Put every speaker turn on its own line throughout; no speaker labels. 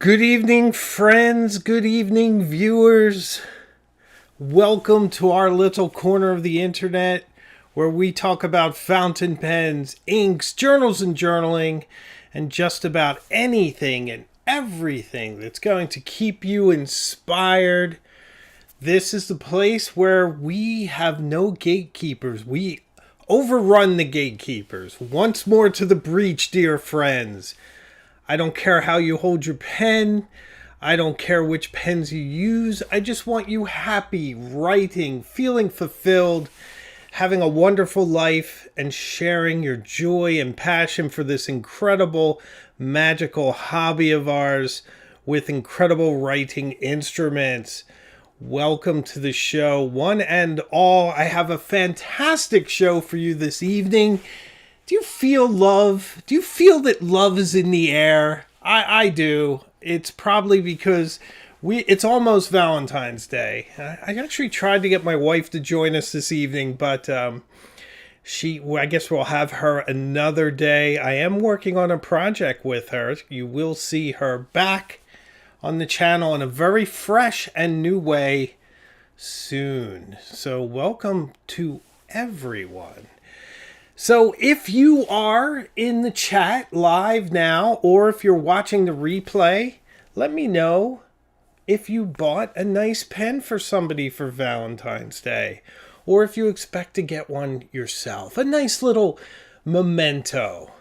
Good evening, friends. Good evening, viewers. Welcome to our little corner of the internet where we talk about fountain pens, inks, journals and journaling, and just about anything and everything that's going to keep you inspired. This is the place where we have no gatekeepers. We overrun the gatekeepers. Once more to the breach, dear friends. I don't care how you hold your pen. I don't care which pens you use. I just want you happy, writing, feeling fulfilled, having a wonderful life, and sharing your joy and passion for this incredible, magical hobby of ours with incredible writing instruments. Welcome to the show, one and all. I have a fantastic show for you this evening. Do you feel love? Do you feel that love is in the air? I do. It's probably because it's almost Valentine's Day. I actually tried to get my wife to join us this evening, but I guess we'll have her another day. I am working on a project with her. You will see her back on the channel in a very fresh and new way soon. So welcome to everyone. So if you are in the chat live now, or if you're watching the replay, let me know if you bought a nice pen for somebody for Valentine's Day, or if you expect to get one yourself. A nice little memento.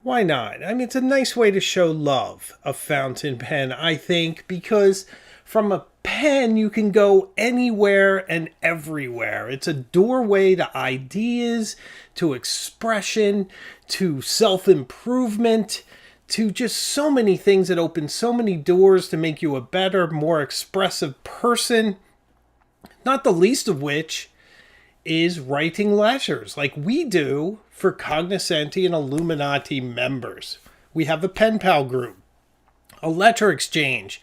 Why not? I mean, it's a nice way to show love, a fountain pen, I think, because from a pen you can go anywhere and everywhere. It's a doorway to ideas, to expression, to self-improvement, to just so many things that open so many doors to make you a better, more expressive person. Not the least of which is writing letters like we do for Cognoscenti and Illuminati members. We have a pen pal group, a letter exchange.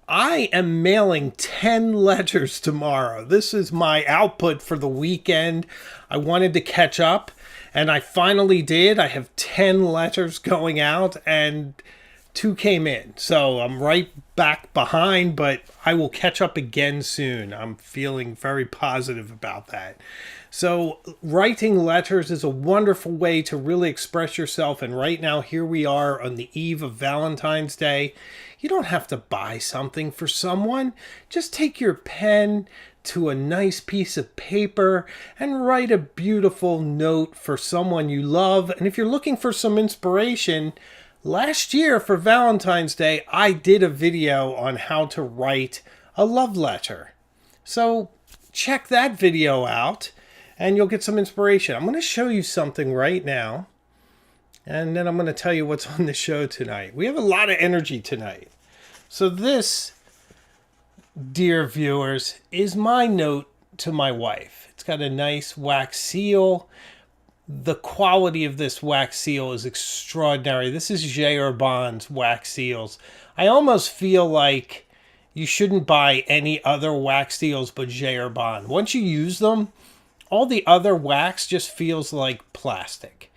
I am mailing 10 letters tomorrow. This is my output for the weekend. I wanted to catch up, and I finally did. I have 10 letters going out, and 2 came in. So I'm right back behind, but I will catch up again soon. I'm feeling very positive about that. So writing letters is a wonderful way to really express yourself. And right now, here we are on the eve of Valentine's Day. You don't have to buy something for someone. Just take your pen to a nice piece of paper and write a beautiful note for someone you love. And if you're looking for some inspiration, last year for Valentine's Day, I did a video on how to write a love letter. So check that video out and you'll get some inspiration. I'm going to show you something right now, and then I'm going to tell you what's on the show tonight. We have a lot of energy tonight. So this, dear viewers, is my note to my wife. It's got a nice wax seal. The quality of this wax seal is extraordinary. This is J. Urban's wax seals. I almost feel like you shouldn't buy any other wax seals but J. Urban. Once you use them, all the other wax just feels like plastic.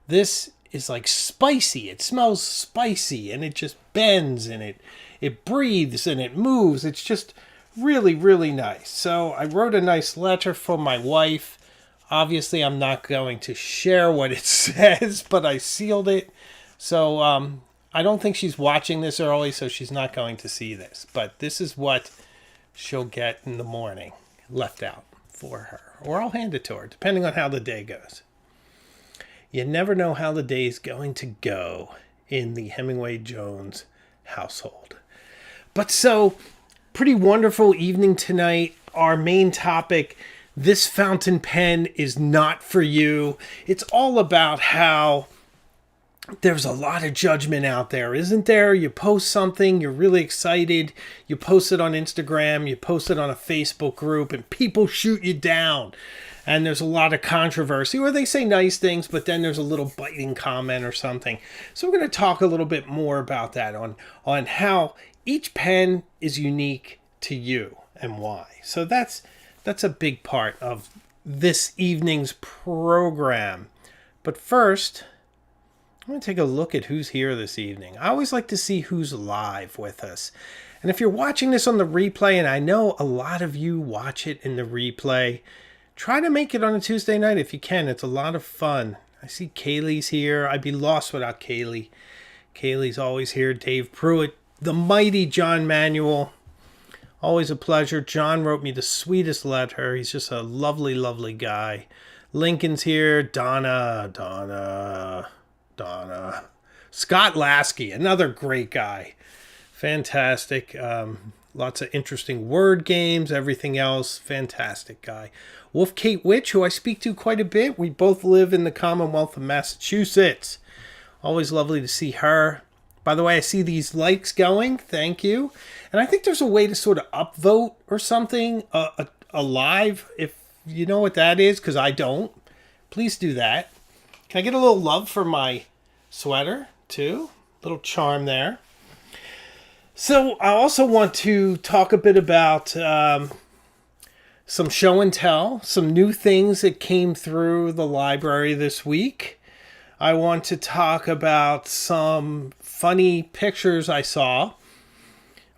This is like spicy. It smells spicy, and it just bends, and it breathes, and it moves. It's just really, really nice. So I wrote a nice letter for my wife. Obviously, I'm not going to share what it says, but I sealed it. So I don't think she's watching this early, so she's not going to see this. But this is what she'll get in the morning, left out for her. Or I'll hand it to her, depending on how the day goes. You never know how the day is going to go in the Hemingway Jones household. But so, pretty wonderful evening tonight. Our main topic, this fountain pen is not for you. It's all about how there's a lot of judgment out there, isn't there? You post something, you're really excited, you post it on Instagram, you post it on a Facebook group, and people shoot you down. And there's a lot of controversy, or they say nice things, but then there's a little biting comment or something. So we're going to talk a little bit more about that, on how each pen is unique to you and why. So that's a big part of this evening's program. But first, I'm going to take a look at who's here this evening. I always like to see who's live with us. And if you're watching this on the replay, and I know a lot of you watch it in the replay, try to make it on a Tuesday night if you can. It's a lot of fun. I see Kaylee's here. I'd be lost without Kaylee. Kaylee's always here. Dave Pruitt, the mighty John Manuel. Always a pleasure. John wrote me the sweetest letter. He's just a lovely, lovely guy. Lincoln's here. Donna. Scott Lasky, another great guy. Fantastic. Lots of interesting word games, everything else. Fantastic guy. Wolf Kate Witch, who I speak to quite a bit. We both live in the Commonwealth of Massachusetts. Always lovely to see her. By the way, I see these likes going. Thank you. And I think there's a way to sort of upvote or something, a live, if you know what that is, because I don't. Please do that. Can I get a little love for my sweater, too? Little charm there. So I also want to talk a bit about some show and tell, some new things that came through the library this week. I want to talk about some funny pictures I saw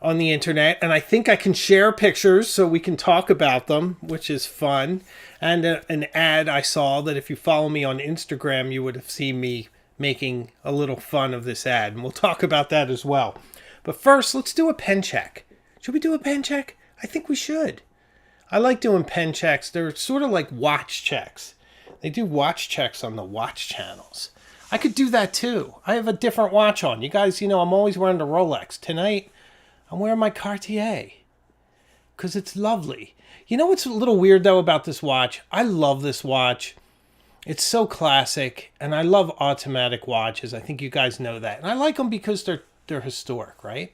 on the internet, and I think I can share pictures so we can talk about them, which is fun. And an ad I saw that if you follow me on Instagram, you would have seen me making a little fun of this ad, and we'll talk about that as well. But first, let's do a pen check. Should we do a pen check? I think we should. I like doing pen checks. They're sort of like watch checks. They do watch checks on the watch channels. I could do that too. I have a different watch on. You guys, I'm always wearing the Rolex. Tonight, I'm wearing my Cartier because it's lovely. You know what's a little weird though about this watch? I love this watch. It's so classic, and I love automatic watches. I think you guys know that. And I like them because they're historic, right?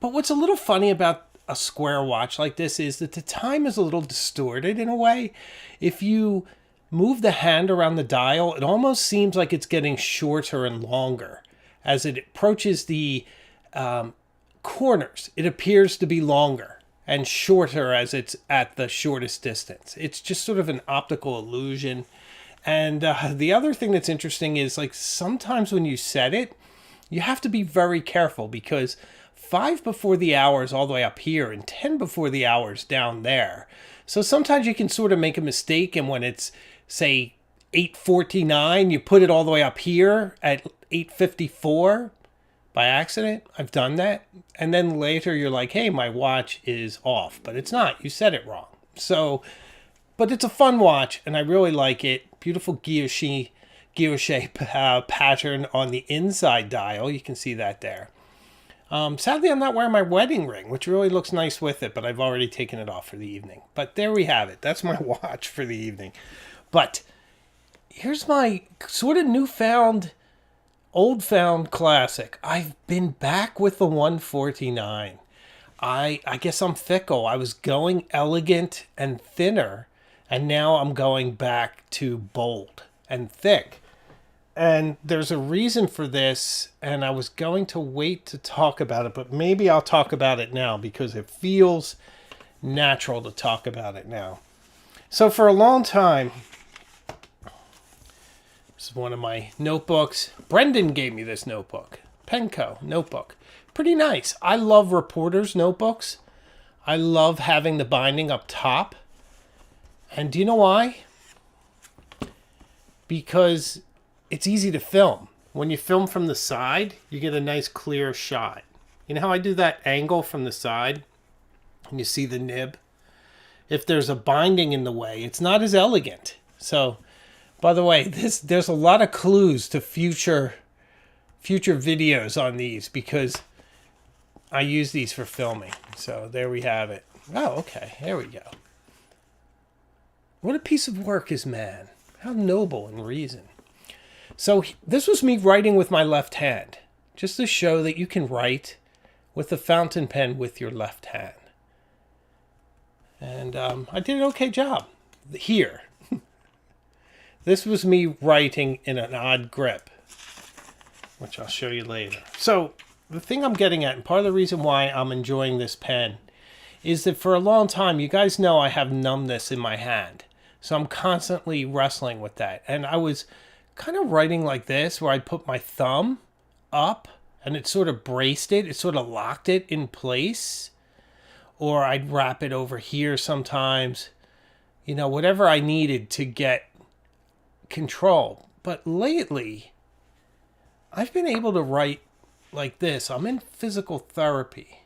But what's a little funny about a square watch like this is that the time is a little distorted in a way. If you move the hand around the dial, it almost seems like it's getting shorter and longer. As it approaches the corners, it appears to be longer and shorter as it's at the shortest distance. It's just sort of an optical illusion. And the other thing that's interesting is, like, sometimes when you set it, you have to be very careful because 5 before the hour is all the way up here and 10 before the hour is down there. So sometimes you can sort of make a mistake, and when it's, say, 8:49, you put it all the way up here at 8:54 by accident. I've done that. And then later you're like, hey, my watch is off. But it's not. You set it wrong. So, but it's a fun watch, and I really like it. Beautiful guilloche pattern on the inside dial. You can see that there. Sadly, I'm not wearing my wedding ring, which really looks nice with it, but I've already taken it off for the evening. But there we have it. That's my watch for the evening. But here's my sort of newfound, old-found classic. I've been back with the 149. I guess I'm fickle. I was going elegant and thinner, and now I'm going back to bold and thick. And there's a reason for this, and I was going to wait to talk about it, but maybe I'll talk about it now because it feels natural to talk about it now. So for a long time, this is one of my notebooks. Brendan gave me this notebook, Penco notebook. Pretty nice. I love reporters' notebooks. I love having the binding up top. And do you know why? Because it's easy to film. When you film from the side, you get a nice clear shot. You know how I do that angle from the side? And you see the nib? If there's a binding in the way, it's not as elegant. So, by the way, there's a lot of clues to future videos on these because I use these for filming. So there we have it. Oh, okay. There we go. What a piece of work is man. How noble in reason. So this was me writing with my left hand, just to show that you can write with a fountain pen with your left hand. And I did an okay job here. This was me writing in an odd grip, which I'll show you later. So the thing I'm getting at, and part of the reason why I'm enjoying this pen, is that for a long time, you guys know I have numbness in my hand. So I'm constantly wrestling with that. And I was kind of writing like this, where I put my thumb up and it sort of braced it. It sort of locked it in place. Or I'd wrap it over here sometimes. You know, whatever I needed to get control. But lately, I've been able to write like this. I'm in physical therapy.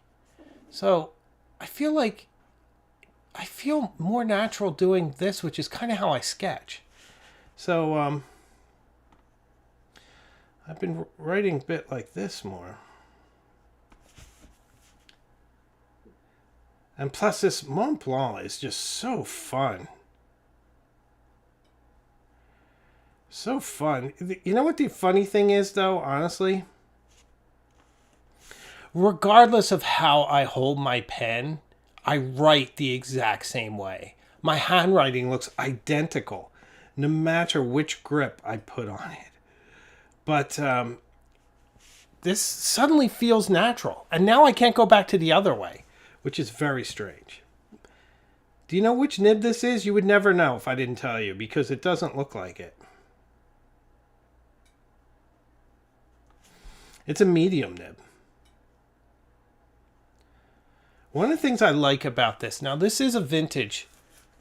So I feel more natural doing this, which is kind of how I sketch. So I've been writing a bit like this more. And plus this Montblanc is just so fun. So fun. You know what the funny thing is, though, honestly? Regardless of how I hold my pen, I write the exact same way. My handwriting looks identical, no matter which grip I put on it. But this suddenly feels natural. And now I can't go back to the other way, which is very strange. Do you know which nib this is? You would never know if I didn't tell you, because it doesn't look like it. It's a medium nib. One of the things I like about this, now this is a vintage,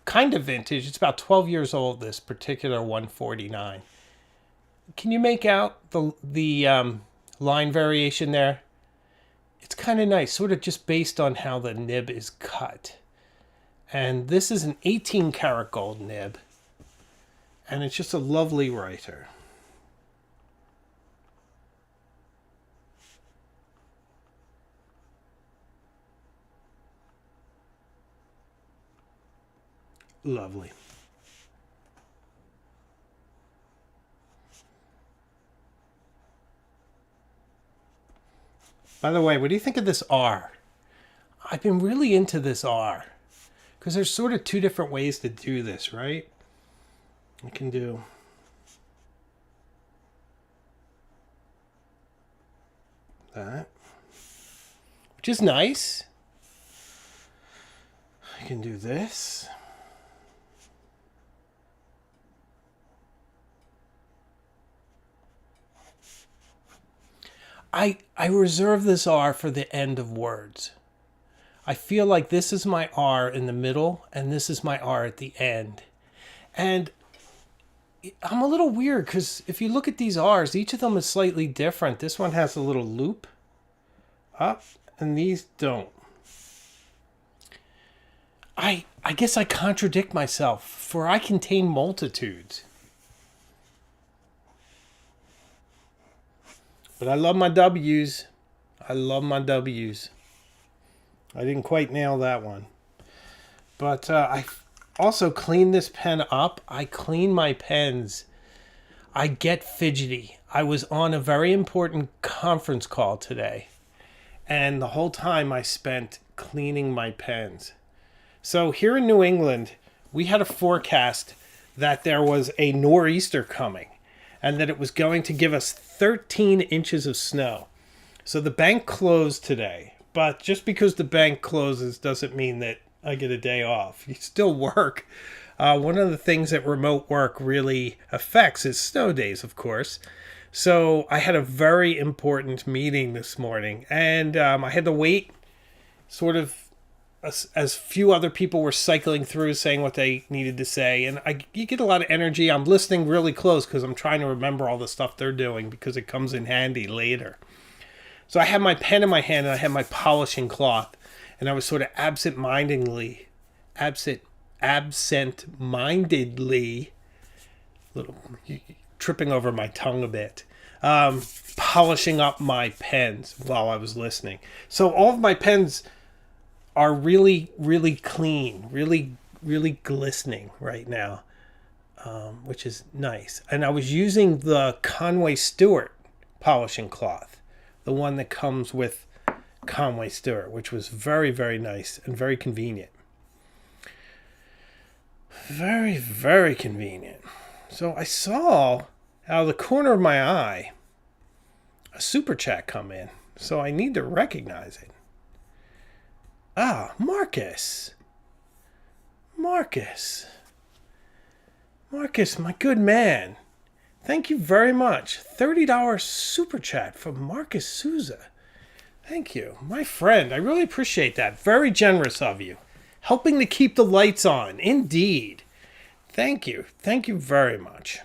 kind of vintage. It's about 12 years old, this particular 149. Can you make out the line variation there? It's kind of nice, sort of just based on how the nib is cut. And this is an 18 karat gold nib. And it's just a lovely writer. Lovely. By the way, what do you think of this R? I've been really into this R, because there's sort of two different ways to do this, right? I can do that, which is nice. I can do this. I reserve this R for the end of words. I feel like this is my R in the middle and this is my R at the end. And I'm a little weird because if you look at these R's, each of them is slightly different. This one has a little loop up and these don't. I guess I contradict myself, for I contain multitudes. But I love my W's. I love my W's. I didn't quite nail that one. But I also clean this pen up. I clean my pens. I get fidgety. I was on a very important conference call today. And the whole time I spent cleaning my pens. So here in New England, we had a forecast that there was a nor'easter coming. And that it was going to give us 13 inches of snow. So the bank closed today. But just because the bank closes doesn't mean that I get a day off. You still work. One of the things that remote work really affects is snow days, of course. So I had a very important meeting this morning. And I had to wait sort of as few other people were cycling through saying what they needed to say. And you get a lot of energy. I'm listening really close because I'm trying to remember all the stuff they're doing because it comes in handy later. So I had my pen in my hand and I had my polishing cloth. And I was sort of absent-mindedly, tripping over my tongue a bit, polishing up my pens while I was listening. So all of my pens are really, really clean, really, really glistening right now, which is nice. And I was using the Conway Stewart polishing cloth, the one that comes with Conway Stewart, which was very, very nice and very convenient. Very, very convenient. So I saw out of the corner of my eye a super chat come in, so I need to recognize it. Ah, Marcus, my good man. Thank you very much. $30 super chat from Marcus Souza. Thank you, my friend. I really appreciate that. Very generous of you. Helping to keep the lights on. Indeed. Thank you. Thank you very much.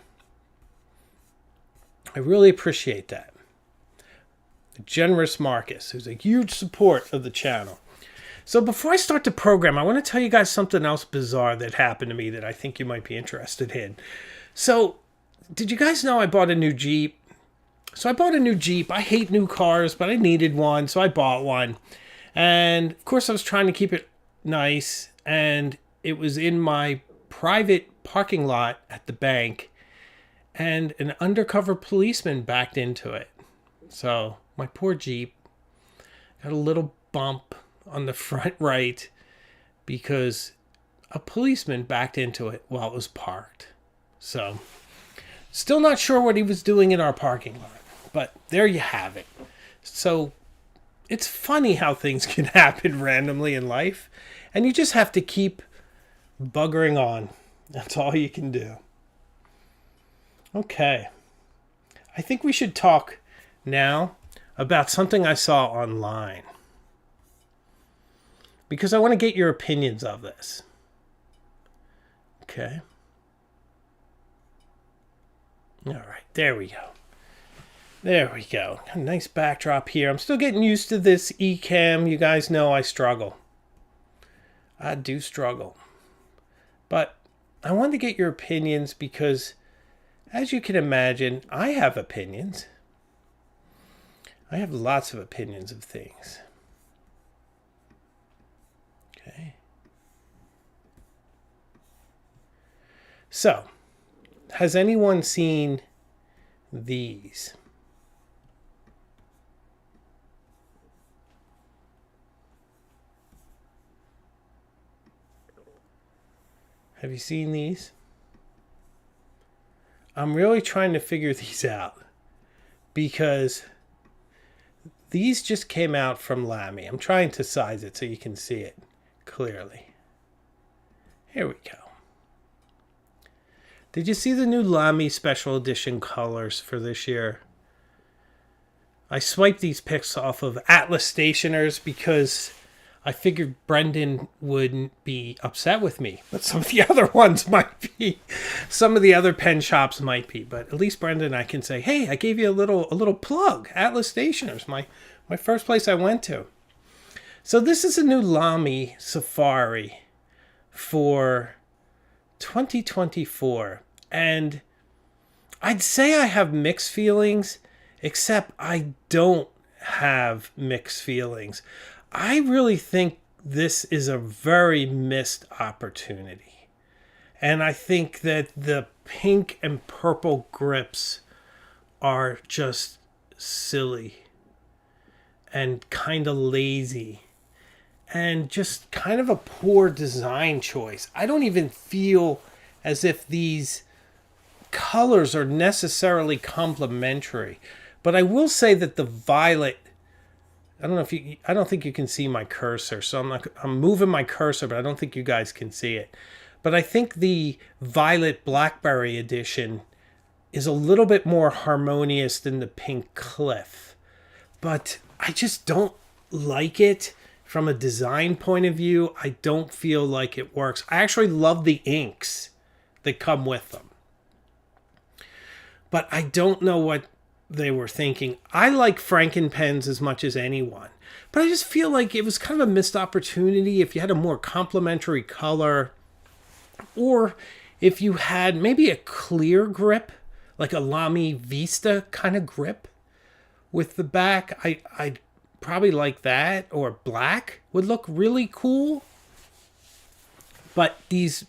I really appreciate that. The generous Marcus, who's a huge support of the channel. So before I start the program, I want to tell you guys something else bizarre that happened to me that I think you might be interested in. So, did you guys know I bought a new Jeep? So I bought a new Jeep. I hate new cars, but I needed one, so I bought one. And, of course, I was trying to keep it nice, and it was in my private parking lot at the bank, and an undercover policeman backed into it. So, my poor Jeep got a little bump on the front right because a policeman backed into it while it was parked. So, still not sure what he was doing in our parking lot, but there you have it. So, it's funny how things can happen randomly in life, and you just have to keep buggering on. That's all you can do. Okay. I think we should talk now about something I saw online, because I want to get your opinions of this. Okay. All right, there we go. There we go. A nice backdrop here. I'm still getting used to this eCam. You guys know I struggle. I do struggle. But I wanted to get your opinions because, as you can imagine, I have opinions. I have lots of opinions of things. Okay. So, has anyone seen these? Have you seen these? I'm really trying to figure these out because these just came out from Lamy. I'm trying to size it so you can see it clearly. Here we go. Did you see the new Lamy Special Edition colors for this year? I swiped these pics off of Atlas Stationers because I figured Brendan wouldn't be upset with me, but some of the other ones might be. Some of the other pen shops might be, but at least Brendan and I can say, hey, I gave you a little plug. Atlas Stationers, my first place I went to. So this is a new Lamy Safari for 2024, and I'd say I have mixed feelings, except I don't have mixed feelings. I really think this is a very missed opportunity. And I think that the pink and purple grips are just silly and kind of lazy and just kind of a poor design choice. I don't even feel as if these colors are necessarily complementary. But I will say that the violet, I don't think you can see my cursor, so I'm moving my cursor, but I don't think you guys can see it. But I think the Violet Blackberry edition is a little bit more harmonious than the Pink Cliff. But I just don't like it from a design point of view. I don't feel like it works. I actually love the inks that come with them. But I don't know what they were thinking. I like Franken pens as much as anyone, but I just feel like it was kind of a missed opportunity if you had a more complementary color, or if you had maybe a clear grip, like a Lamy Vista kind of grip with the back. I'd probably like that, or black would look really cool. But these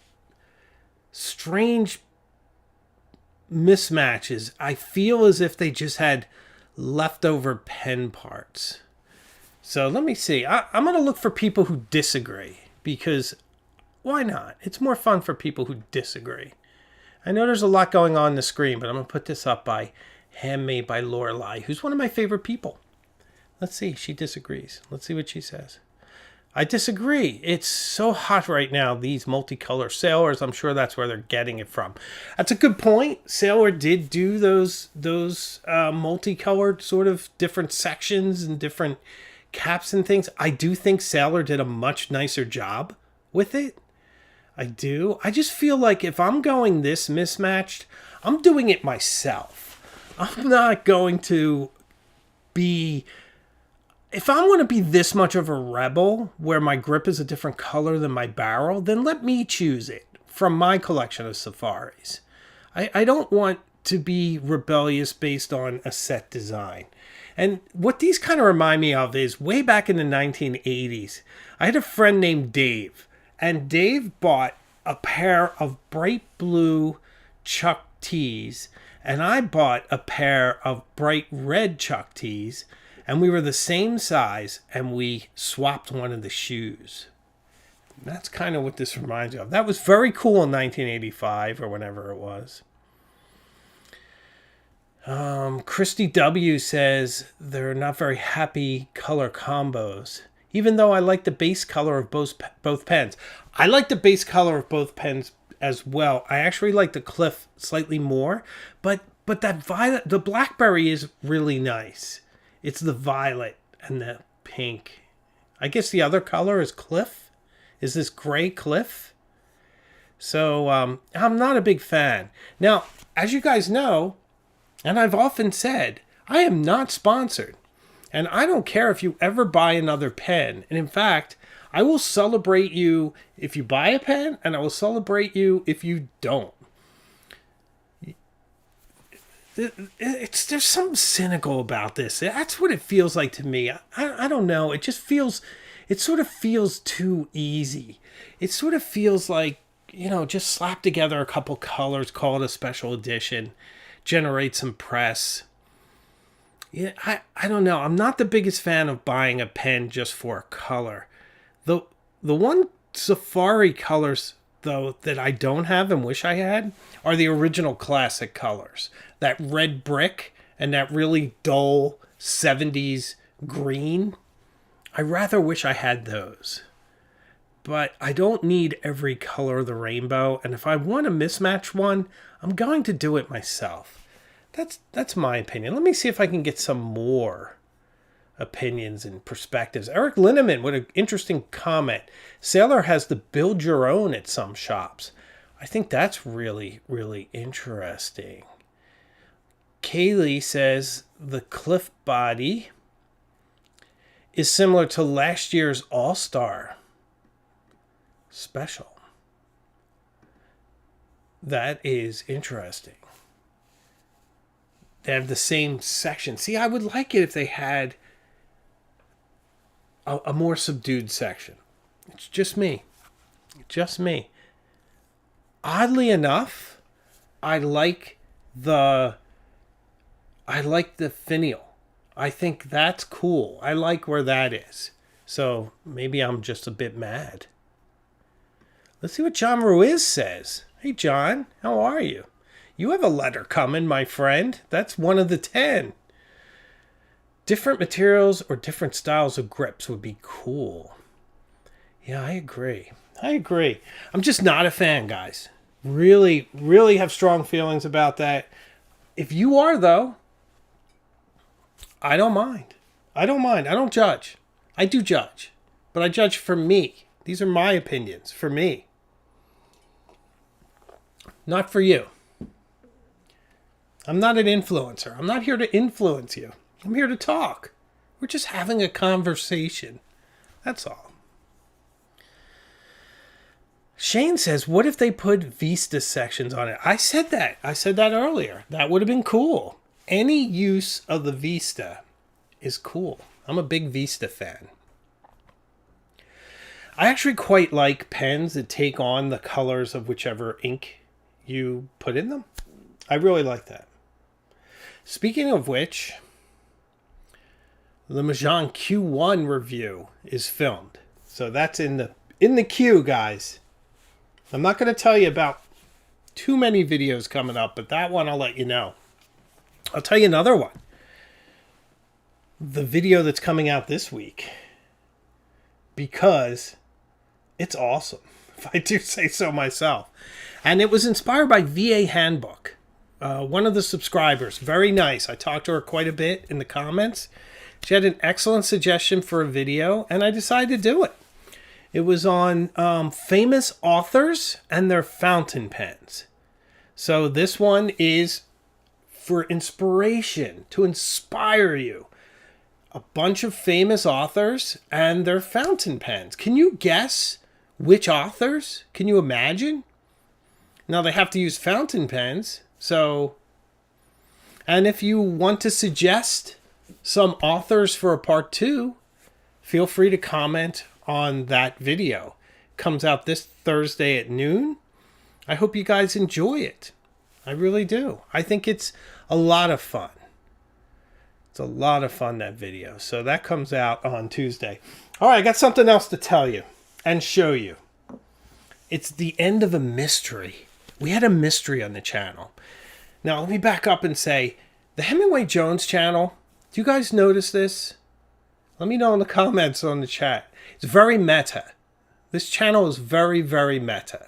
strange mismatches, I feel as if they just had leftover pen parts. So let me see. I'm going to look for people who disagree, because why not? It's more fun for people who disagree. I know there's a lot going on the screen, but I'm going to put this up by Handmade by Lorelei, who's one of my favorite people. Let's see. She disagrees. Let's see what she says. I disagree. It's so hot right now, these multicolor sailors. I'm sure that's where they're getting it from. That's a good point. Sailor did do those multicolored sort of different sections and different caps and things. I do think Sailor did a much nicer job with it. I do. I just feel like if I'm going this mismatched, I'm doing it myself. I'm not going to be... If I want to be this much of a rebel, where my grip is a different color than my barrel, then let me choose it from my collection of safaris. I don't want to be rebellious based on a set design. And what these kind of remind me of is way back in the 1980s, I had a friend named Dave. And Dave bought a pair of bright blue Chuck tees, and I bought a pair of bright red Chuck tees, and we were the same size, and we swapped one of the shoes. And that's kind of what this reminds me of. That was very cool in 1985 or whenever it was. Christy W. says they're not very happy color combos. Even though I like the base color of both pens. I like the base color of both pens as well. I actually like the Cliff slightly more. But that violet, the blackberry is really nice. It's the violet and the pink. I guess the other color is Cliff. Is this gray Cliff? So I'm not a big fan. Now, as you guys know, and I've often said, I am not sponsored. And I don't care if you ever buy another pen. And in fact, I will celebrate you if you buy a pen, and I will celebrate you if you don't. There's something cynical about this. That's what it feels like to me. I don't know. It sort of feels too easy. It sort of feels like, just slap together a couple colors, call it a special edition, generate some press. Yeah, I don't know. I'm not the biggest fan of buying a pen just for a color. The one Safari colors, though, that I don't have and wish I had are the original classic colors. That red brick and that really dull 70s green. I rather wish I had those. But I don't need every color of the rainbow. And if I want to mismatch one, I'm going to do it myself. That's my opinion. Let me see if I can get some more opinions and perspectives. Eric Linneman, what an interesting comment. Sailor has the build your own at some shops. I think that's really, really interesting. Kaylee says the Cliff body is similar to last year's All-Star special. That is interesting. They have the same section. See, I would like it if they had a more subdued section. It's just me. Just me. Oddly enough, I like the finial. I think that's cool. I like where that is. So maybe I'm just a bit mad. Let's see what John Ruiz says. Hey, John, how are you? You have a letter coming, my friend. That's one of the 10. Different materials or different styles of grips would be cool. Yeah, I agree. I'm just not a fan, guys. Really, really have strong feelings about that. If you are, though, I don't mind. I don't judge. I do judge. But I judge for me. These are my opinions for me. Not for you. I'm not an influencer. I'm not here to influence you. I'm here to talk. We're just having a conversation. That's all. Shane says, what if they put Vista sections on it? I said that earlier. That would have been cool. Any use of the Vista is cool. I'm a big Vista fan. I actually quite like pens that take on the colors of whichever ink you put in them. I really like that. Speaking of which, the Majan Q1 review is filmed. So that's in the queue, guys. I'm not going to tell you about too many videos coming up, but that one I'll let you know. I'll tell you another one. The video that's coming out this week. because it's awesome, if I do say so myself. And it was inspired by VA Handbook. One of the subscribers, very nice. I talked to her quite a bit in the comments. She had an excellent suggestion for a video, and I decided to do it. It was on famous authors and their fountain pens. So this one is for inspiration, to inspire you. A bunch of famous authors and their fountain pens. Can you guess which authors? Can you imagine? Now they have to use fountain pens. So, and if you want to suggest some authors for a part 2, feel free to comment on that video. It comes out this Thursday at noon. I hope you guys enjoy it. I really do. I think it's a lot of fun. It's a lot of fun, that video. So that comes out on Tuesday. All right, I got something else to tell you and show you. It's the end of a mystery. We had a mystery on the channel. Now, let me back up and say, the Hemingway Jones channel, do you guys notice this? Let me know in the comments on the chat. It's very meta. This channel is very, very meta.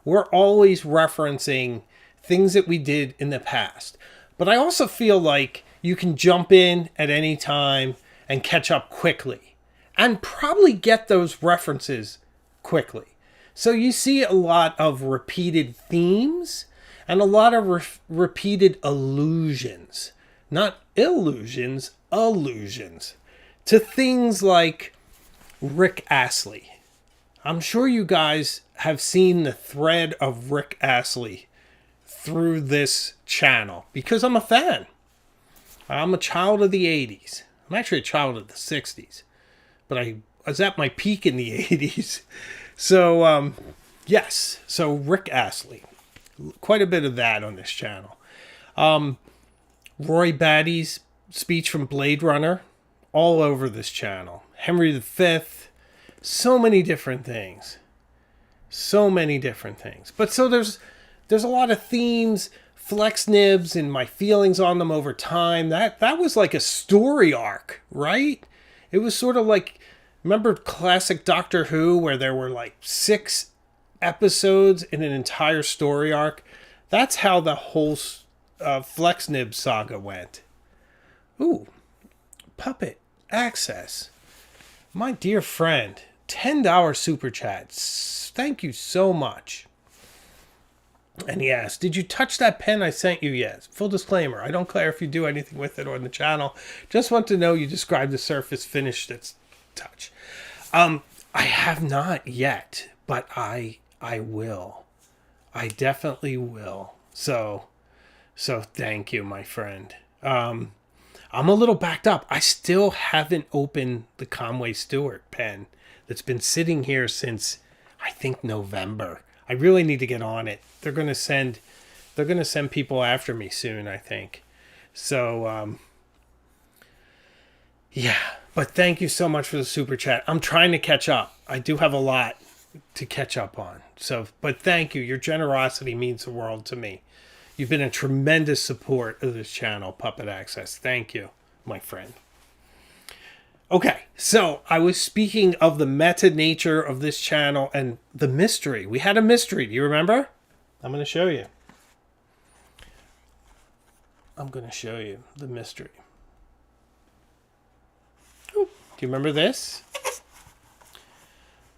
We're always referencing things that we did in the past. But I also feel like you can jump in at any time and catch up quickly. And probably get those references quickly. So you see a lot of repeated themes and a lot of repeated allusions. Not illusions, allusions. To things like Rick Astley. I'm sure you guys have seen the thread of Rick Astley through this channel because I'm a fan. I'm a child of the 80s. I'm actually a child of the 60s. But I was at my peak in the 80s. So, yes. So, Rick Astley. Quite a bit of that on this channel. Roy Batty's speech from Blade Runner. All over this channel. Henry V. So many different things. So many different things. But so there's a lot of themes, flex nibs, and my feelings on them over time. That was like a story arc, right? It was sort of like, remember classic Doctor Who where there were like 6 episodes in an entire story arc? That's how the whole flex nib saga went. Ooh, Puppet Access. My dear friend, $10 super chats. Thank you so much. And he asked, did you touch that pen I sent you yet? Full disclaimer, I don't care if you do anything with it on the channel. Just want to know you described the surface finish that's touch. I have not yet, but I will. I definitely will. So thank you, my friend. I'm a little backed up. I still haven't opened the Conway Stewart pen that's been sitting here since, I think, November. I really need to get on it. They're going to send people after me soon, I think. So, yeah. But thank you so much for the super chat. I'm trying to catch up. I do have a lot to catch up on. So, but thank you. Your generosity means the world to me. You've been a tremendous support of this channel, Puppet Access. Thank you, my friend. Okay, so I was speaking of the meta nature of this channel and the mystery. We had a mystery. Do you remember? I'm going to show you. I'm going to show you the mystery. Ooh, do you remember this?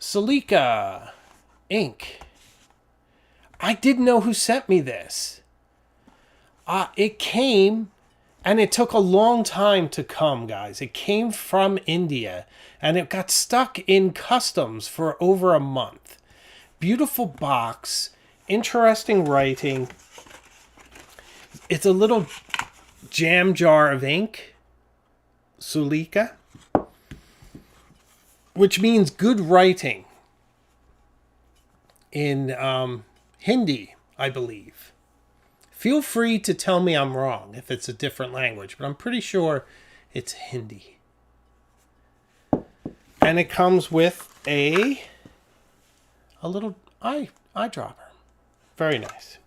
Celica ink. I didn't know who sent me this. It came, and it took a long time to come, guys. It came from India, and it got stuck in customs for over a month. Beautiful box, interesting writing. It's a little jam jar of ink, Sulika, which means good writing in Hindi, I believe. Feel free to tell me I'm wrong if it's a different language, but I'm pretty sure it's Hindi. And it comes with a little eyedropper. Very nice.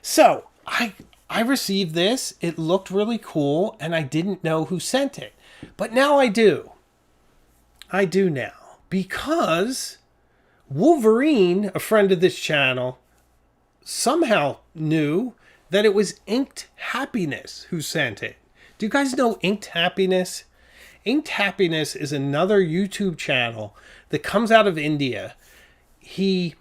So, I received this. It looked really cool, and I didn't know who sent it. But now I do. I do now. because Wolverine, a friend of this channel, somehow knew that it was Inked Happiness who sent it. Do you guys know Inked Happiness? Inked Happiness is another YouTube channel that comes out of India. He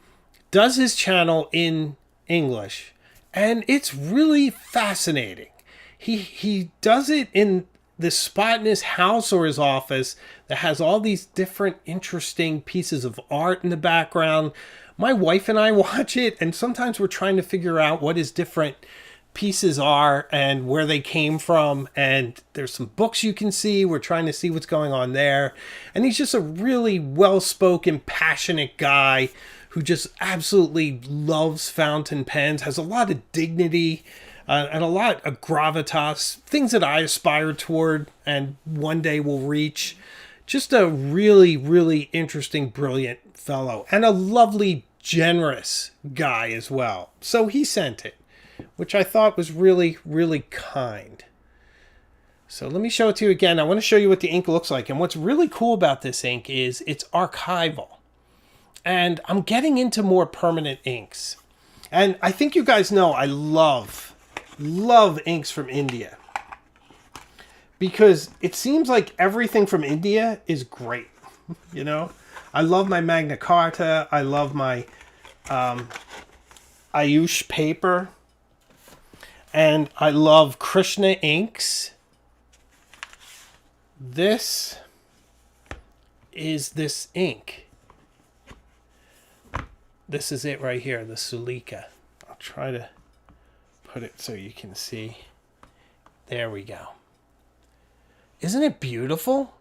does his channel in English, and it's really fascinating. He does it in this spot in his house or his office that has all these different interesting pieces of art in the background. My wife and I watch it, and sometimes we're trying to figure out what his different pieces are and where they came from. And there's some books you can see. We're trying to see what's going on there. And he's just a really well-spoken, passionate guy who just absolutely loves fountain pens, has a lot of dignity, and a lot of gravitas, things that I aspire toward and one day will reach. Just a really, really interesting, brilliant fellow, and a lovely, generous guy as well. So he sent it, which I thought was really, really kind. So let me show it to you again. I want to show you what the ink looks like. And what's really cool about this ink is it's archival. And I'm getting into more permanent inks. And I think you guys know I love inks from India, because it seems like everything from India is great. You know, I love my Magna Carta. I love my Ayush paper. And I love Krishna inks. This is this ink. This is it right here, the Sulika. I'll try to put it so you can see. There we go. Isn't it beautiful?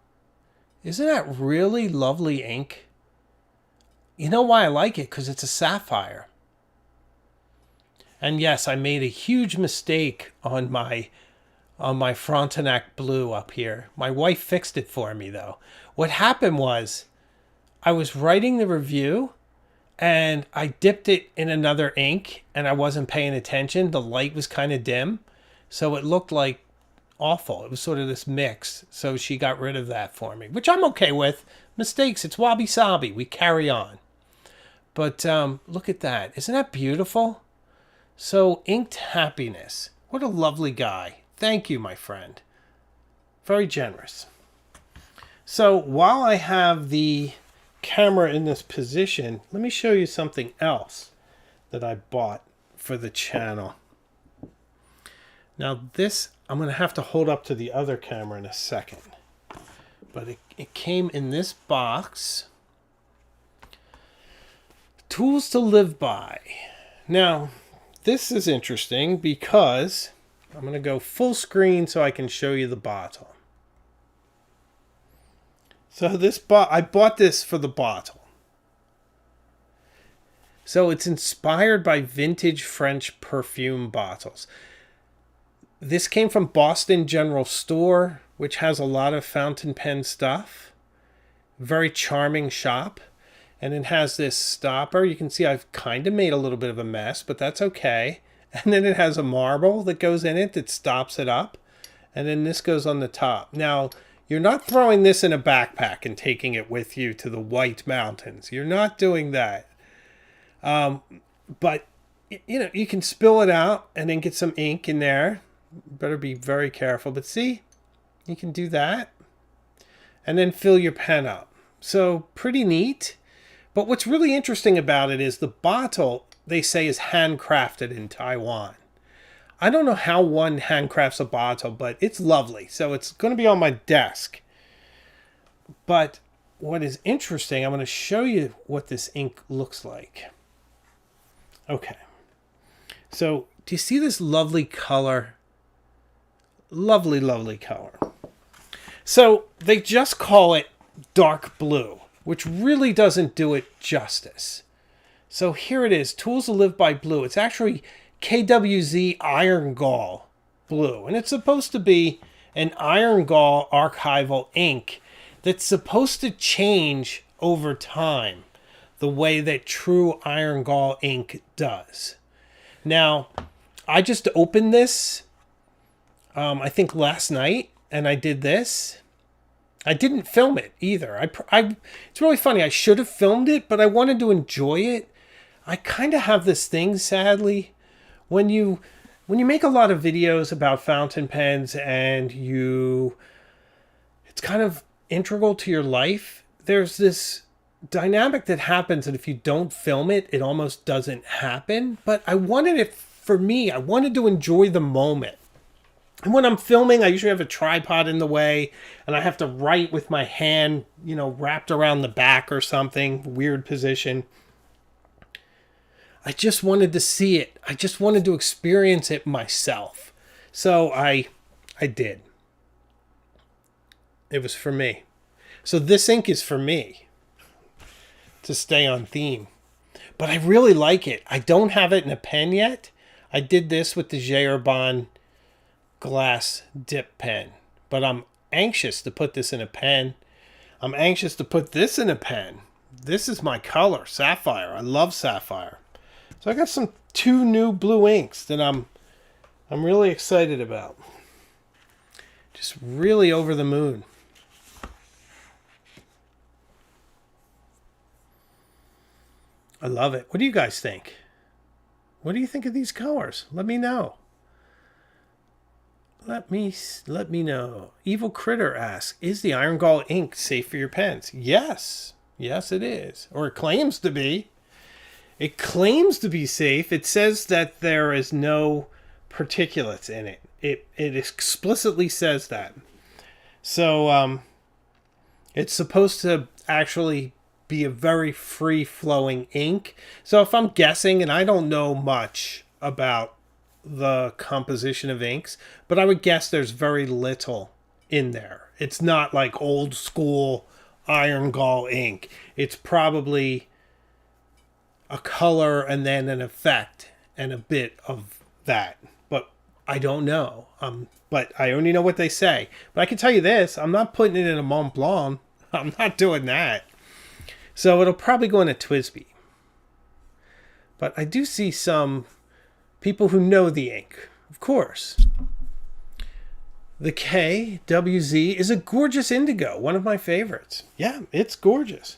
Isn't that really lovely ink? You know why I like it? Because it's a sapphire. And yes, I made a huge mistake on my Frontenac blue up here. My wife fixed it for me, though. What happened was I was writing the review and I dipped it in another ink and I wasn't paying attention. The light was kind of dim, so it looked like awful. It was sort of this mix. So she got rid of that for me, which I'm okay with. Mistakes, it's wabi-sabi. We carry on. But look at that. Isn't that beautiful? So, Inked Happiness. What a lovely guy. Thank you, my friend. Very generous. So, while I have the camera in this position, let me show you something else that I bought for the channel. Now, this I'm going to have to hold up to the other camera in a second. But it came in this box. Tools to Live By. Now, this is interesting because I'm going to go full screen so I can show you the bottle. So I bought this for the bottle. So it's inspired by vintage French perfume bottles. This came from Boston General Store, which has a lot of fountain pen stuff. Very charming shop. And it has this stopper. You can see I've kind of made a little bit of a mess, but that's okay. And then it has a marble that goes in it that stops it up. And then this goes on the top. Now, you're not throwing this in a backpack and taking it with you to the White Mountains. You're not doing that. But, you know, you can spill it out and then get some ink in there. Better be very careful. But see, you can do that. And then fill your pen up. So, pretty neat. But what's really interesting about it is the bottle, they say, is handcrafted in Taiwan. I don't know how one handcrafts a bottle, but it's lovely. So it's going to be on my desk. But what is interesting, I'm going to show you what this ink looks like. Okay. So do you see this lovely color? Lovely, lovely color. So they just call it dark blue, which really doesn't do it justice. So here it is, Tools to Live By Blue. It's actually KWZ Iron Gall blue. And it's supposed to be an Iron Gall archival ink that's supposed to change over time the way that true Iron Gall ink does. Now, I just opened this, I think last night, and I did this. I didn't film it either. It's really funny. I should have filmed it, but I wanted to enjoy it. I kind of have this thing, sadly, when you make a lot of videos about fountain pens and it's kind of integral to your life. There's this dynamic that happens, and if you don't film it, it almost doesn't happen. But I wanted it for me. I wanted to enjoy the moment. And when I'm filming, I usually have a tripod in the way, and I have to write with my hand, wrapped around the back or something, weird position. I just wanted to see it. I just wanted to experience it myself. So I did. It was for me. So this ink is for me, to stay on theme. But I really like it. I don't have it in a pen yet. I did this with the J. Urban glass dip pen. But I'm anxious to put this in a pen. I'm anxious to put this in a pen. This is my color, sapphire. I love sapphire. So I got two new blue inks that I'm really excited about. Just really over the moon. I love it. What do you guys think? What do you think of these colors? Let me know. Let me know. Evil Critter asks, is the Iron Gall ink safe for your pens? Yes. Yes, it is. Or it claims to be. It claims to be safe. It says that there is no particulates in it. It explicitly says that. So it's supposed to actually be a very free-flowing ink. So if I'm guessing, and I don't know much about the composition of inks, but I would guess there's very little in there. It's not like old school Iron Gall ink. It's probably a color and then an effect and a bit of that. But I don't know. But I only know what they say. But I can tell you this, I'm not putting it in a Montblanc. I'm not doing that. So it'll probably go in a TWSBI. But I do see some people who know the ink, of course. The KWZ is a gorgeous indigo, one of my favorites. Yeah, it's gorgeous.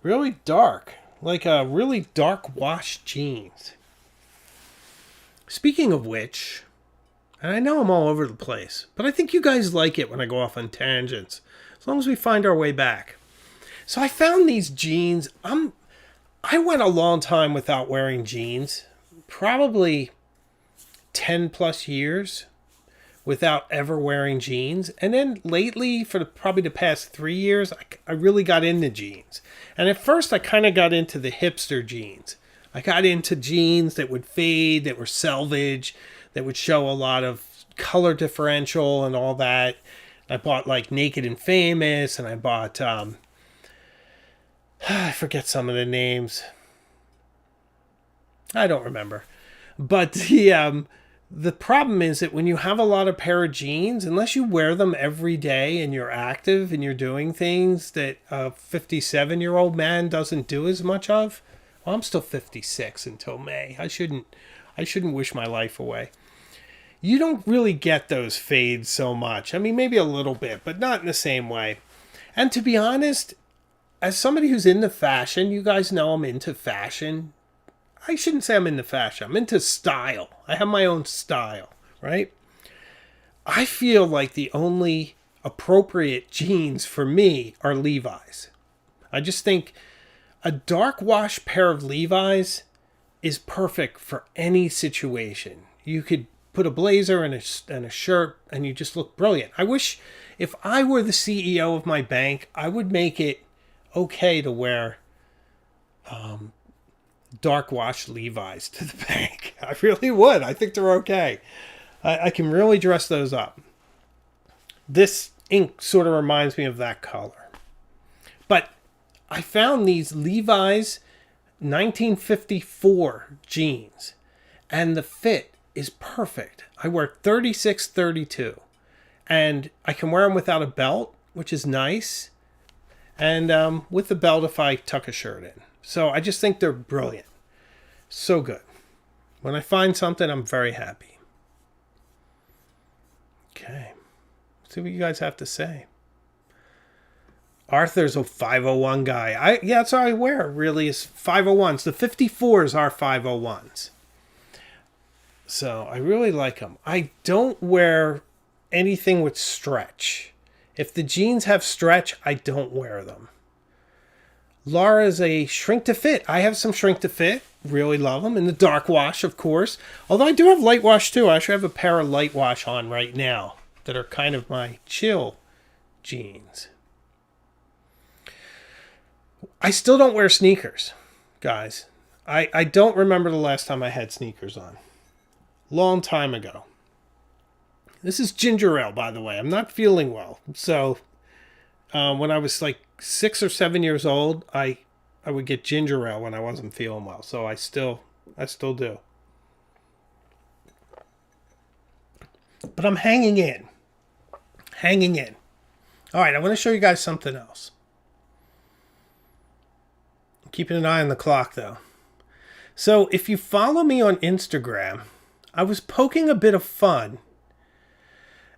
Really dark, like a really dark wash jeans. Speaking of which, and I know I'm all over the place, but I think you guys like it when I go off on tangents, as long as we find our way back. So I found these jeans. I went a long time without wearing jeans, probably 10 plus years without ever wearing jeans. And then lately, for probably the past 3 years, I really got into jeans. And at first, I kind of got into the hipster jeans. I got into jeans that would fade, that were selvage, that would show a lot of color differential and all that. I bought like Naked and Famous, and I bought I forget some of the names. I don't remember. But the problem is that when you have a lot of pair of jeans, unless you wear them every day and you're active and you're doing things that a 57-year-old man doesn't do as much of. Well, I'm still 56 until May. I shouldn't wish my life away. You don't really get those fades so much. I mean, maybe a little bit, but not in the same way. And to be honest, as somebody who's into fashion, you guys know I'm into fashion. I shouldn't say I'm into fashion. I'm into style. I have my own style, right? I feel like the only appropriate jeans for me are Levi's. I just think a dark wash pair of Levi's is perfect for any situation. You could put a blazer and a shirt and you just look brilliant. I wish if I were the CEO of my bank, I would make it okay to wear dark wash Levi's to the bank. I really would. I think they're okay. I can really dress those up. This ink sort of reminds me of that color. But I found these Levi's 1954 jeans, and the fit is perfect. I wear 36, 32, and I can wear them without a belt, which is nice. And with the belt if I tuck a shirt in. So I just think they're brilliant. So good. When I find something, I'm very happy. Okay. Let's see what you guys have to say. Arthur's a 501 guy. Yeah, that's all I wear, really, is 501s. The 54s are 501s. So I really like them. I don't wear anything with stretch. If the jeans have stretch, I don't wear them. Laura's a shrink to fit. I have some shrink to fit. Really love them. And the dark wash, of course. Although I do have light wash too. I actually have a pair of light wash on right now that are kind of my chill jeans. I still don't wear sneakers, guys. I don't remember the last time I had sneakers on. Long time ago. This is ginger ale, by the way. I'm not feeling well. So when I was like 6 or 7 years old, I would get ginger ale when I wasn't feeling well. So I still do. But I'm hanging in. Hanging in. All right, I want to show you guys something else. I'm keeping an eye on the clock, though. So if you follow me on Instagram, I was poking a bit of fun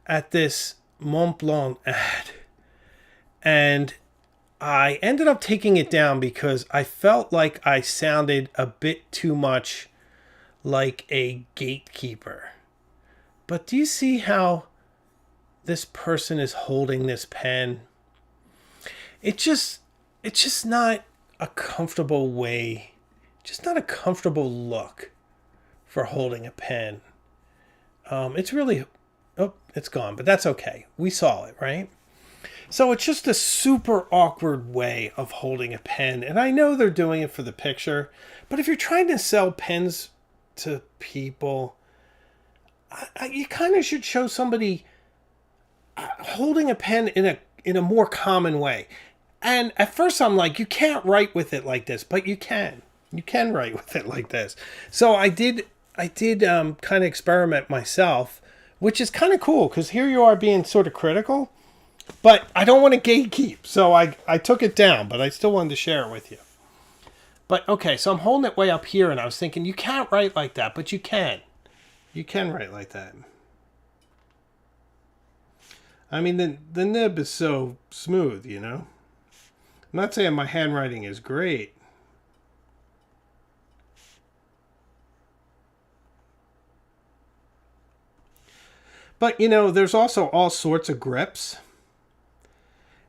at this Montblanc ad. And I ended up taking it down because I felt like I sounded a bit too much like a gatekeeper. But do you see how this person is holding this pen? It's just not a comfortable way, just not a comfortable look for holding a pen. It's really, oh, it's gone, but that's okay. We saw it, right? So it's just a super awkward way of holding a pen. And I know they're doing it for the picture, but if you're trying to sell pens to people, you kind of should show somebody holding a pen in a more common way. And at first I'm like, you can't write with it like this, but you can. You can write with it like this. So I did kind of experiment myself, which is kind of cool because here you are being sort of critical, but I don't want to gatekeep. So I took it down, but I still wanted to share it with you. But okay, so I'm holding it way up here and I was thinking, you can't write like that, but you can. You can write like that. I mean, the nib is so smooth, you know? I'm not saying my handwriting is great. But, you know, there's also all sorts of grips.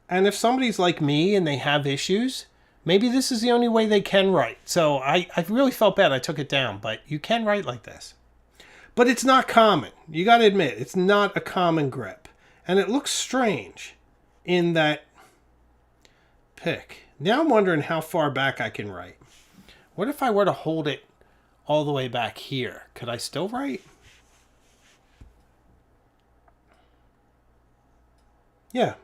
And if somebody's like me and they have issues, maybe this is the only way they can write. So I really felt bad. I took it down. But you can write like this. But it's not common. You got to admit, it's not a common grip. And it looks strange in that pick. Now I'm wondering how far back I can write. What if I were to hold it all the way back here? Could I still write? Yeah.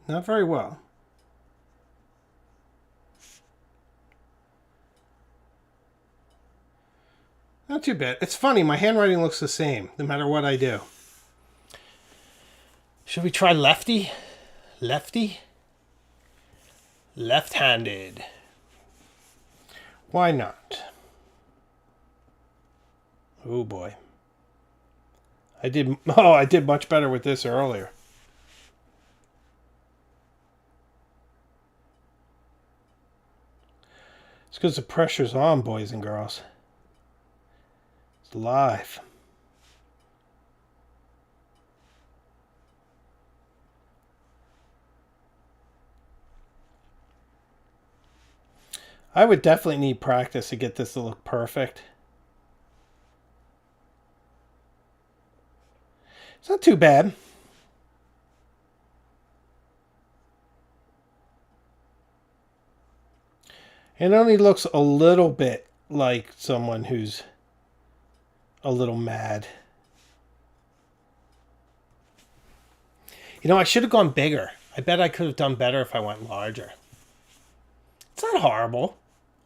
Not very well. Not too bad. It's funny, my handwriting looks the same no matter what I do. Should we try lefty? Lefty? Left-handed. Why not? Oh boy. I did much better with this earlier. It's because the pressure's on, boys and girls. It's live. I would definitely need practice to get this to look perfect. It's not too bad. It only looks a little bit like someone who's a little mad. You know, I should have gone bigger. I bet I could have done better if I went larger. It's not horrible.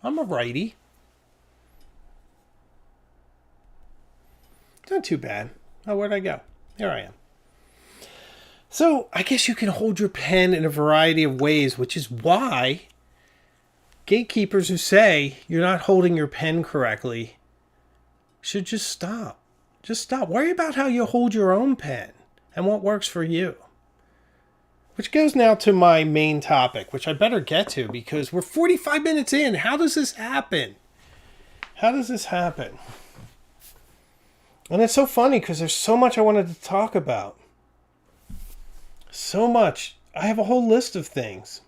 I'm a righty. It's not too bad. Oh, where'd I go? Here I am. So, I guess you can hold your pen in a variety of ways, which is why gatekeepers who say you're not holding your pen correctly should just stop. Just stop. Worry about how you hold your own pen and what works for you. Which goes now to my main topic, which I better get to because we're 45 minutes in. How does this happen? How does this happen? And it's so funny because there's so much I wanted to talk about. So much. I have a whole list of things.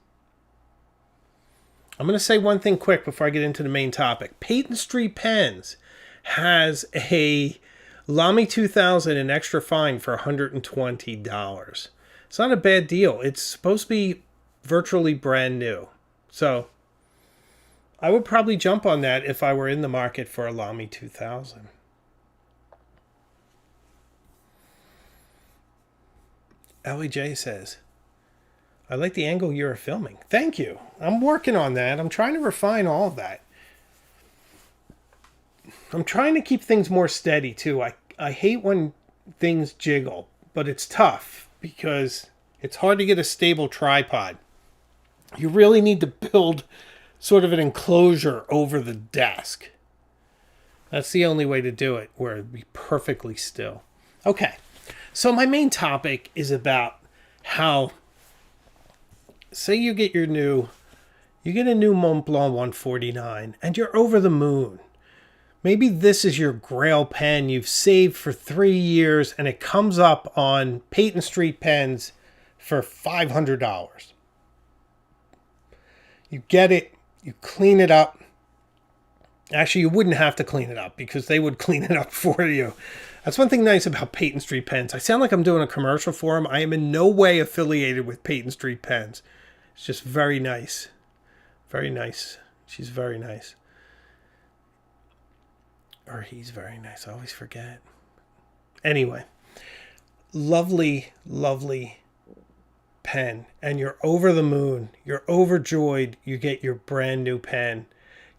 I'm going to say one thing quick before I get into the main topic. Peyton Street Pens has a Lamy 2000 an extra fine for $120. It's not a bad deal. It's supposed to be virtually brand new. So I would probably jump on that if I were in the market for a Lamy 2000. Ellie J says, I like the angle you're filming. Thank you. I'm working on that. I'm trying to refine all of that. I'm trying to keep things more steady too. I hate when things jiggle, but it's tough because it's hard to get a stable tripod. You really need to build sort of an enclosure over the desk. That's the only way to do it, where it'd be perfectly still. Okay, so my main topic is about how, say you get a new Montblanc 149 and you're over the moon. Maybe this is your grail pen you've saved for 3 years and it comes up on Peyton Street Pens for $500. You get it, you clean it up. Actually, you wouldn't have to clean it up because they would clean it up for you. That's one thing nice about Peyton Street Pens. I sound like I'm doing a commercial for them. I am in no way affiliated with Peyton Street Pens. It's just very nice. Very nice. She's very nice. Or he's very nice. I always forget. Anyway, lovely, lovely pen. And you're over the moon. You're overjoyed. You get your brand new pen.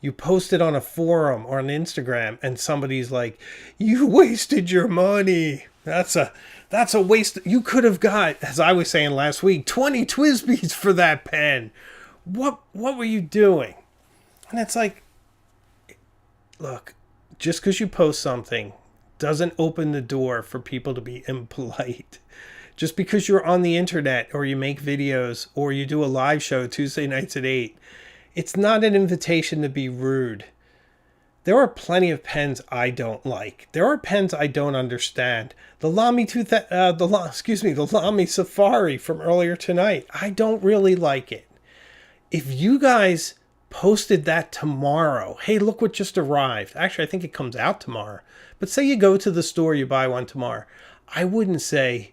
You post it on a forum or on Instagram and somebody's like, you wasted your money. That's a waste. You could have got, as I was saying last week, 20 Twisbees for that pen. What were you doing? And it's like, look, just because you post something doesn't open the door for people to be impolite. Just because you're on the internet or you make videos or you do a live show Tuesday nights at 8, it's not an invitation to be rude. There are plenty of pens I don't like. There are pens I don't understand. The Lamy Safari from earlier tonight, I don't really like it. If you guys posted that tomorrow, hey, look what just arrived. Actually, I think it comes out tomorrow. But say you go to the store, you buy one tomorrow. I wouldn't say,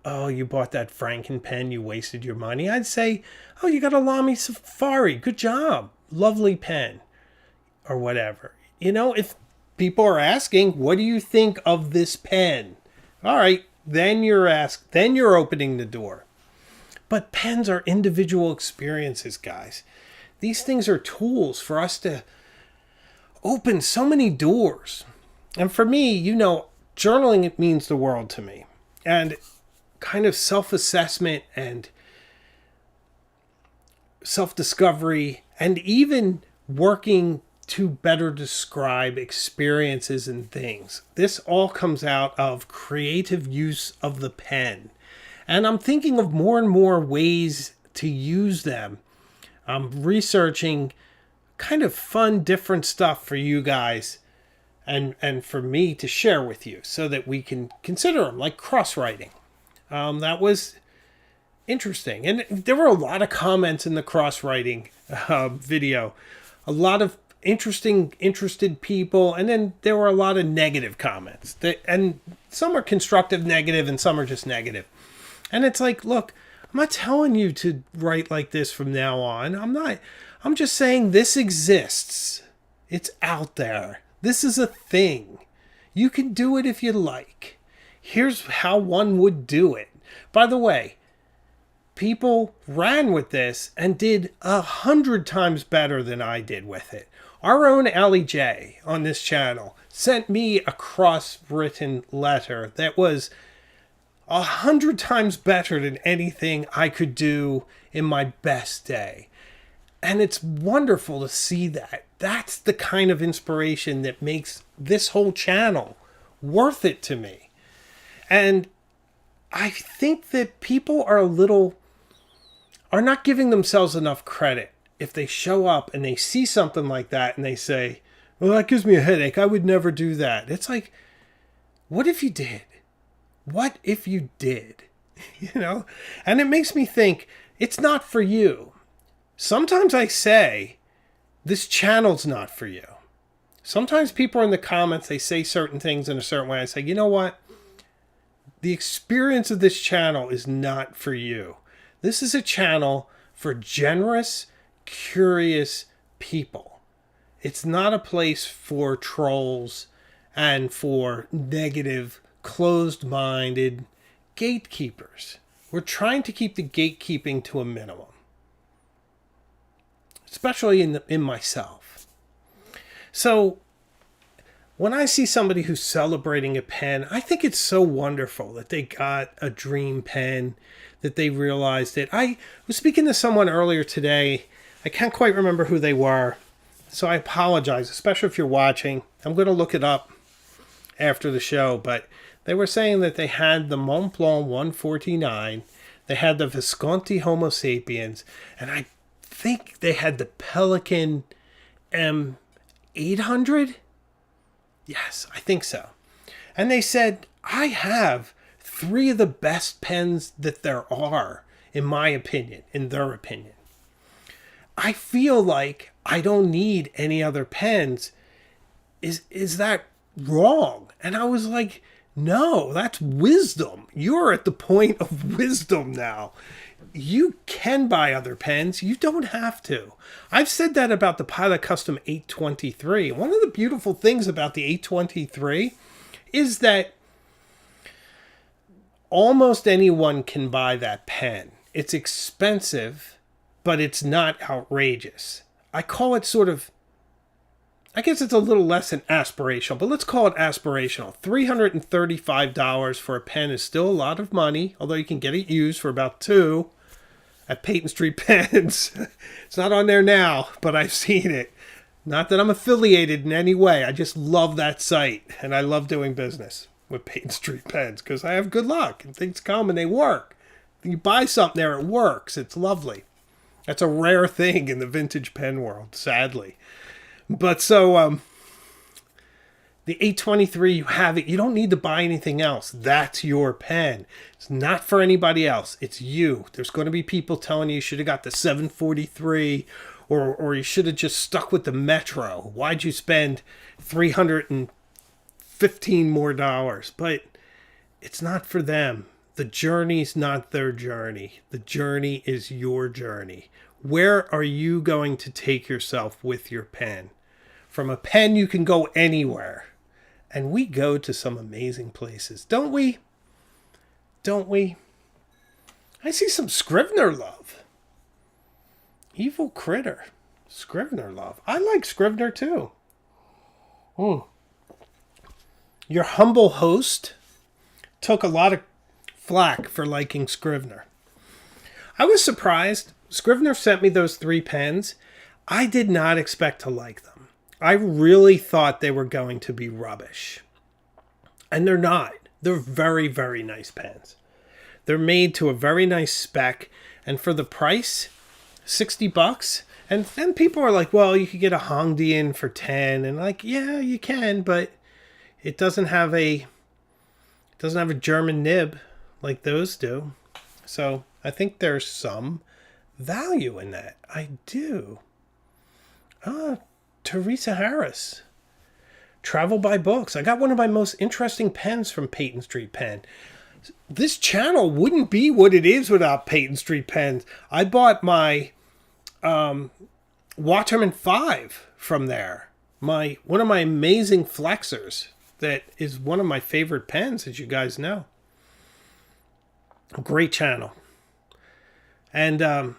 oh, you bought that Franken pen, you wasted your money. I'd say, oh, you got a Lamy Safari. Good job. Lovely pen. Or whatever. You know, if people are asking, what do you think of this pen? All right, then you're opening the door. But pens are individual experiences, guys. These things are tools for us to open so many doors. And for me, you know, journaling, it means the world to me. And kind of self-assessment and self-discovery and even working to better describe experiences and things. This all comes out of creative use of the pen. And I'm thinking of more and more ways to use them. I'm researching kind of fun, different stuff for you guys and for me to share with you so that we can consider them, like cross-writing. That was interesting. And there were a lot of comments in the cross-writing video. A lot of interested people. And then there were a lot of negative comments. And some are constructive negative and some are just negative. And it's like, look, I'm not telling you to write like this from now on. I'm just saying this exists. It's out there. This is a thing. You can do it if you like. Here's how one would do it. By the way, people ran with this and did 100 times better than I did with it. Our own Allie J on this channel sent me a cross-written letter that was 100 times better than anything I could do in my best day. And it's wonderful to see that. That's the kind of inspiration that makes this whole channel worth it to me. And I think that people are a little are not giving themselves enough credit if they show up and they see something like that and they say, well, that gives me a headache. I would never do that. It's like, what if you did? What if you did? And it makes me think, it's not for you. Sometimes I say, this channel's not for you. Sometimes people are in the comments, they say certain things in a certain way. I say, you know what? The experience of this channel is not for you. This is a channel for generous, curious people. It's not a place for trolls and for negative, closed-minded gatekeepers. We're trying to keep the gatekeeping to a minimum, especially in myself. So when I see somebody who's celebrating a pen, I think it's so wonderful that they got a dream pen, that they realized it. I was speaking to someone earlier today. I can't quite remember who they were, so I apologize, especially if you're watching. I'm going to look it up after the show, but they were saying that they had the Montblanc 149, they had the Visconti Homo sapiens, and I think they had the Pelican M800? Yes, I think so. And they said, I have 3 of the best pens that there are, in my opinion, in their opinion. I feel like I don't need any other pens. Is that wrong? And I was like, no, that's wisdom. You're at the point of wisdom now. You can buy other pens. You don't have to. I've said that about the Pilot Custom 823. One of the beautiful things about the 823 is that almost anyone can buy that pen. It's expensive, but it's not outrageous. I call it sort of, I guess it's a little less than aspirational, but let's call it aspirational. $335 for a pen is still a lot of money, although you can get it used for about $2 at Peyton Street Pens. It's not on there now, but I've seen it. Not that I'm affiliated in any way. I just love that site, and I love doing business with Peyton Street Pens because I have good luck, and things come and they work. You buy something there, it works. It's lovely. That's a rare thing in the vintage pen world, sadly. But so, the 823, you have it. You don't need to buy anything else. That's your pen. It's not for anybody else. It's you. There's going to be people telling you should have got the 743 or you should have just stuck with the Metro. Why'd you spend $315 more? But it's not for them. The journey's not their journey. The journey is your journey. Where are you going to take yourself with your pen? From a pen, you can go anywhere. And we go to some amazing places, don't we? Don't we? I see some Scrivener love. Evil Critter. Scrivener love. I like Scrivener too. Your humble host took a lot of flack for liking Scrivener. I was surprised. Scrivener sent me those 3 pens. I did not expect to like them. I really thought they were going to be rubbish. And they're not. They're very, very nice pens. They're made to a very nice spec. And for the price, $60. And then people are like, well, you could get a Hongdian for 10. And like, yeah, you can, but it doesn't have a German nib like those do. So I think there's some value in that. I do. Teresa Harris. Travel by Books. I got one of my most interesting pens from Peyton Street Pen. This channel wouldn't be what it is without Peyton Street Pens. I bought my Waterman 5 from there. One of my amazing flexors that is one of my favorite pens, as you guys know. Great channel. And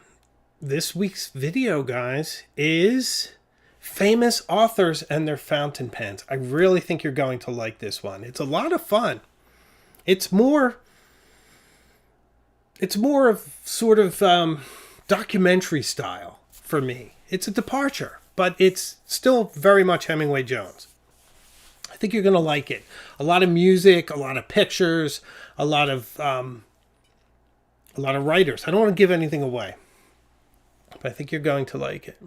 this week's video, guys, is famous authors and their fountain pens. I really think you're going to like this one. It's a lot of fun. It's more of sort of documentary style for me. It's a departure, but it's still very much Hemingway Jones. I think you're going to like it. A lot of music, a lot of pictures, a lot of writers. I don't want to give anything away. But I think you're going to like it.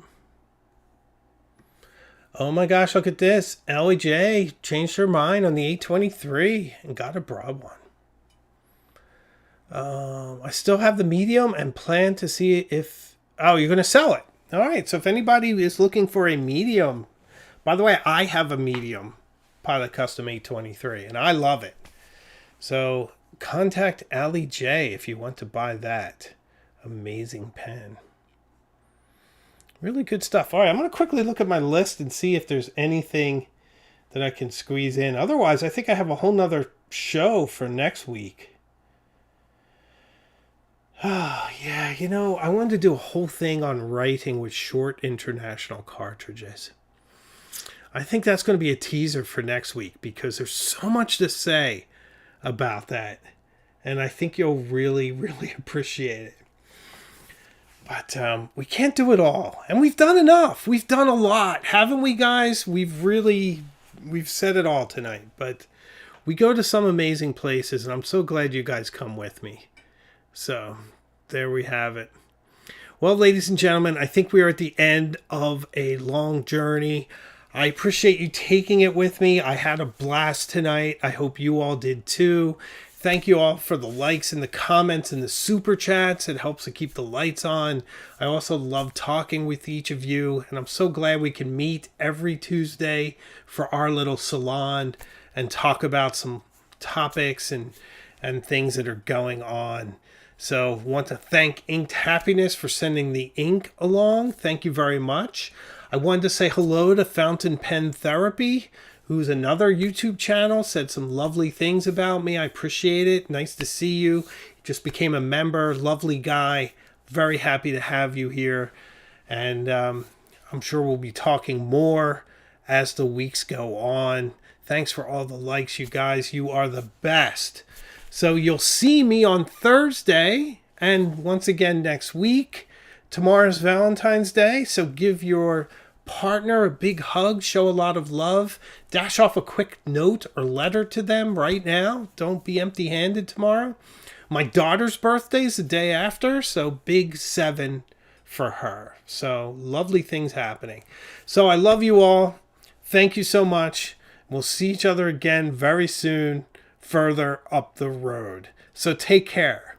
Oh my gosh, look at this. LEJ changed her mind on the 823 and got a broad one. I still have the medium and plan to see if... Oh, you're going to sell it. All right, so if anybody is looking for a medium... By the way, I have a medium Pilot Custom 823, and I love it. So contact Allie J if you want to buy that. Amazing pen. Really good stuff. All right, I'm going to quickly look at my list and see if there's anything that I can squeeze in. Otherwise, I think I have a whole nother show for next week. Oh, yeah, you know, I wanted to do a whole thing on writing with short international cartridges. I think that's going to be a teaser for next week because there's so much to say about that. And I think you'll really, really appreciate it. But we can't do it all. And we've done enough. We've done a lot. Haven't we, guys? We've said it all tonight. But we go to some amazing places. And I'm so glad you guys come with me. So there we have it. Well, ladies and gentlemen, I think we are at the end of a long journey. I appreciate you taking it with me. I had a blast tonight. I hope you all did too. Thank you all for the likes and the comments and the super chats. It helps to keep the lights on. I also love talking with each of you. And I'm so glad we can meet every Tuesday for our little salon and talk about some topics and things that are going on. So want to thank Inked Happiness for sending the ink along. Thank you very much. I wanted to say hello to Fountain Pen Therapy, who's another YouTube channel, said some lovely things about me. I appreciate it. Nice to see you. Just became a member. Lovely guy. Very happy to have you here. And I'm sure we'll be talking more as the weeks go on. Thanks for all the likes, you guys. You are the best. So you'll see me on Thursday and once again next week. Tomorrow's Valentine's Day, so give your partner a big hug, show a lot of love, dash off a quick note or letter to them right now. Don't be empty-handed tomorrow. My daughter's birthday is the day after, so big 7 for her. So lovely things happening. So I love you all. Thank you so much. We'll see each other again very soon, further up the road. So take care.